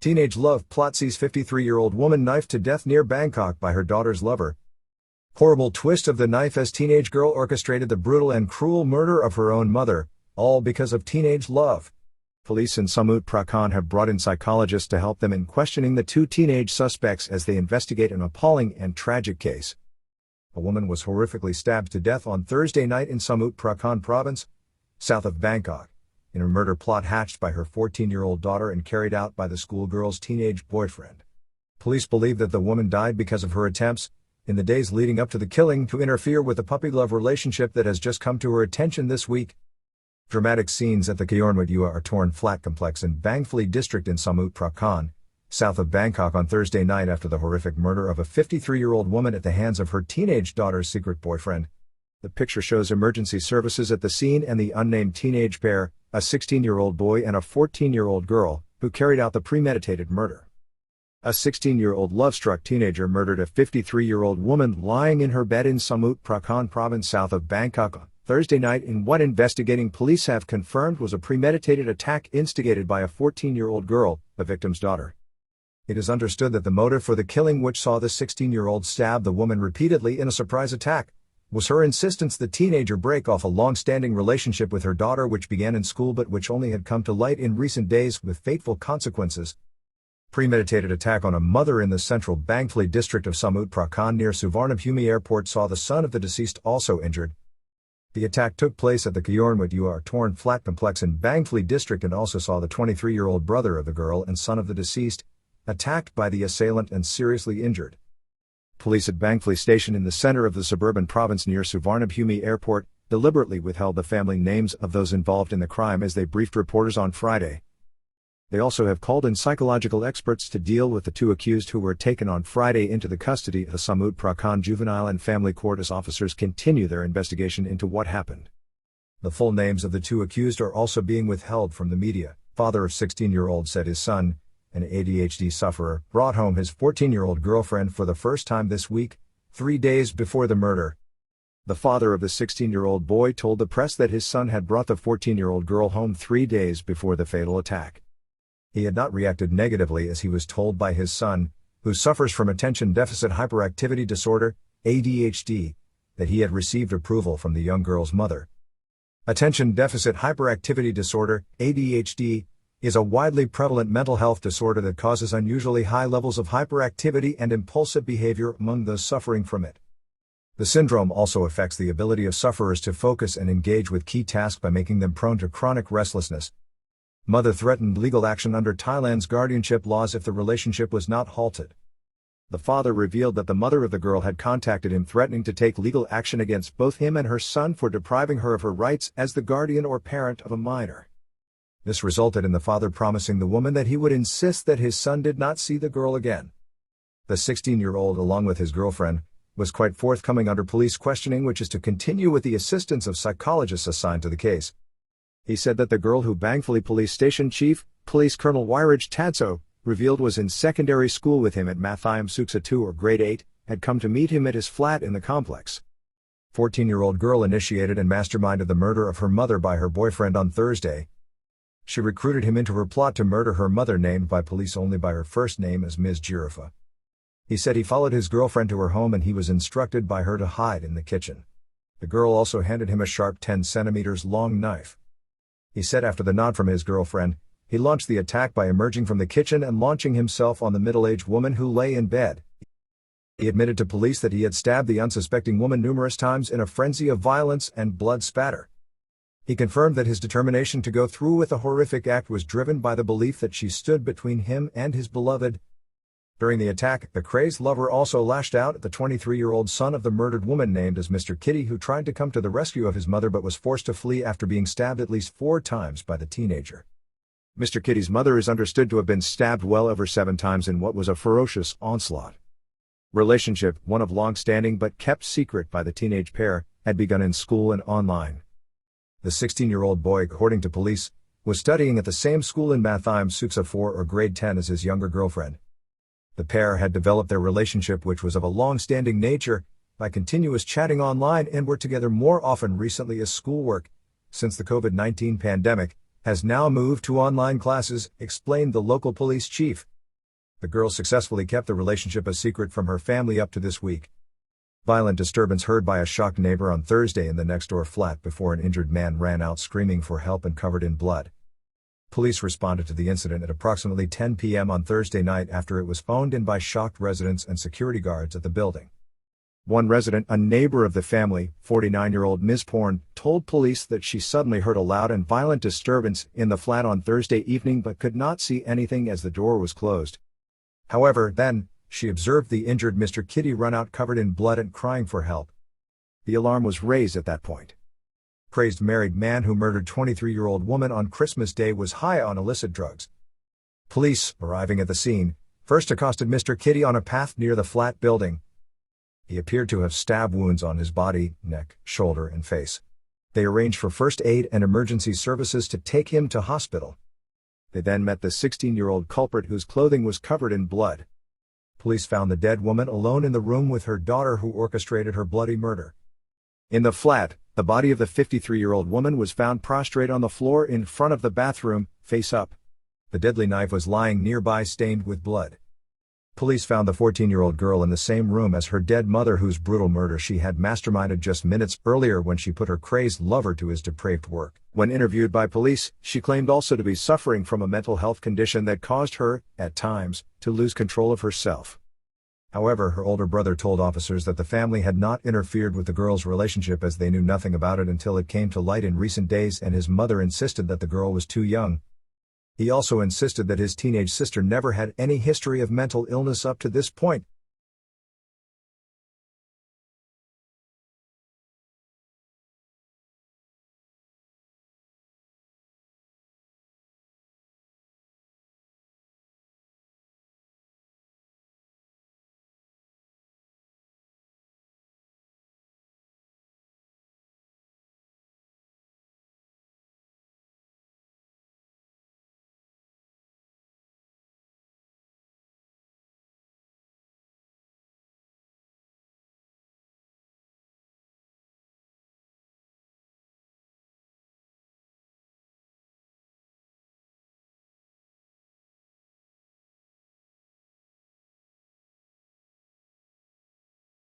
Teenage love plot sees 53-year-old woman knifed to death near Bangkok by her daughter's lover. Horrible twist of the knife as teenage girl orchestrated the brutal and cruel murder of her own mother, all because of teenage love. Police in Samut Prakan have brought in psychologists to help them in questioning the two teenage suspects as they investigate an appalling and tragic case. A woman was horrifically stabbed to death on Thursday night in Samut Prakan province, south of Bangkok, in a murder plot hatched by her 14-year-old daughter and carried out by the schoolgirl's teenage boyfriend. Police believe that the woman died because of her attempts, in the days leading up to the killing, to interfere with the puppy-love relationship that has just come to her attention this week. Dramatic scenes at the Orchestrated flat complex in Bangkok district in Samut Prakan, south of Bangkok on Thursday night after the horrific murder of a 53-year-old woman at the hands of her teenage daughter's secret boyfriend. The picture shows emergency services at the scene and the unnamed teenage pair, a 16-year-old boy and a 14-year-old girl, who carried out the premeditated murder. A 16-year-old love-struck teenager murdered a 53-year-old woman lying in her bed in Samut Prakan province south of Bangkok on Thursday night in what investigating police have confirmed was a premeditated attack instigated by a 14-year-old girl, the victim's daughter. It is understood that the motive for the killing, which saw the 16-year-old stab the woman repeatedly in a surprise attack, was her insistence the teenager break off a long-standing relationship with her daughter which began in school but which only had come to light in recent days with fateful consequences. Premeditated attack on a mother in the central Bangkok district of Samut Prakan near Suvarnabhumi airport saw the son of the deceased also injured. The attack took place at the Orchestrated flat complex in Bangkok district and also saw the 23-year-old brother of the girl and son of the deceased attacked by the assailant and seriously injured. Police at Bangkok station in the center of the suburban province near Suvarnabhumi airport deliberately withheld the family names of those involved in the crime as they briefed reporters on Friday. They also have called in psychological experts to deal with the two accused who were taken on Friday into the custody of the Samut Prakan Juvenile and Family Court as officers continue their investigation into what happened. The full names of the two accused are also being withheld from the media. Father of 16-year-old said his son, an ADHD sufferer, brought home his 14-year-old girlfriend for the first time this week, 3 days before the murder. The father of the 16-year-old boy told the press that his son had brought the 14-year-old girl home 3 days before the fatal attack. He had not reacted negatively as he was told by his son, who suffers from attention deficit hyperactivity disorder, ADHD, that he had received approval from the young girl's mother. Attention deficit hyperactivity disorder, ADHD, is a widely prevalent mental health disorder that causes unusually high levels of hyperactivity and impulsive behavior among those suffering from it. The syndrome also affects the ability of sufferers to focus and engage with key tasks by making them prone to chronic restlessness. Mother threatened legal action under Thailand's guardianship laws if the relationship was not halted. The father revealed that the mother of the girl had contacted him threatening to take legal action against both him and her son for depriving her of her rights as the guardian or parent of a minor. This resulted in the father promising the woman that he would insist that his son did not see the girl again. The 16-year-old, along with his girlfriend, was quite forthcoming under police questioning, which is to continue with the assistance of psychologists assigned to the case. He said that the girl, who Bangkok Police Station Chief, Police Colonel Wiraj Tadso, revealed was in secondary school with him at Mathiam Suksa 2 or grade 8, had come to meet him at his flat in the complex. 14-year-old girl initiated and masterminded the murder of her mother by her boyfriend on Thursday. She recruited him into her plot to murder her mother, named by police only by her first name as Ms. Jirafa. He said he followed his girlfriend to her home and he was instructed by her to hide in the kitchen. The girl also handed him a sharp 10 centimeters long knife. He said after the nod from his girlfriend, he launched the attack by emerging from the kitchen and launching himself on the middle-aged woman who lay in bed. He admitted to police that he had stabbed the unsuspecting woman numerous times in a frenzy of violence and blood spatter. He confirmed that his determination to go through with the horrific act was driven by the belief that she stood between him and his beloved. During the attack, the crazed lover also lashed out at the 23-year-old son of the murdered woman, named as Mr. Kitty, who tried to come to the rescue of his mother but was forced to flee after being stabbed at least 4 times by the teenager. Mr. Kitty's mother is understood to have been stabbed well over 7 times in what was a ferocious onslaught. Relationship, one of long-standing but kept secret by the teenage pair, had begun in school and online. The 16-year-old boy, according to police, was studying at the same school in Mathiam Suksa 4 or grade 10 as his younger girlfriend. The pair had developed their relationship, which was of a long-standing nature, by continuous chatting online and were together more often recently as schoolwork, since the COVID-19 pandemic, has now moved to online classes, explained the local police chief. The girl successfully kept the relationship a secret from her family up to this week. Violent disturbance heard by a shocked neighbor on Thursday in the next-door flat before an injured man ran out screaming for help and covered in blood. Police responded to the incident at approximately 10 p.m. on Thursday night after it was phoned in by shocked residents and security guards at the building. One resident, a neighbor of the family, 49-year-old Ms. Porn, told police that she suddenly heard a loud and violent disturbance in the flat on Thursday evening but could not see anything as the door was closed. However, then, she observed the injured Mr. Kitty run out covered in blood and crying for help. The alarm was raised at that point. Crazed married man who murdered 23-year-old woman on Christmas Day was high on illicit drugs. Police, arriving at the scene, first accosted Mr. Kitty on a path near the flat building. He appeared to have stab wounds on his body, neck, shoulder, and face. They arranged for first aid and emergency services to take him to hospital. They then met the 16-year-old culprit whose clothing was covered in blood. Police found the dead woman alone in the room with her daughter who orchestrated her bloody murder. In the flat, the body of the 53-year-old woman was found prostrate on the floor in front of the bathroom, face up. The deadly knife was lying nearby stained with blood. Police found the 14-year-old girl in the same room as her dead mother whose brutal murder she had masterminded just minutes earlier when she put her crazed lover to his depraved work. When interviewed by police, she claimed also to be suffering from a mental health condition that caused her, at times, to lose control of herself. However, her older brother told officers that the family had not interfered with the girl's relationship as they knew nothing about it until it came to light in recent days, and his mother insisted that the girl was too young. He also insisted that his teenage sister never had any history of mental illness up to this point,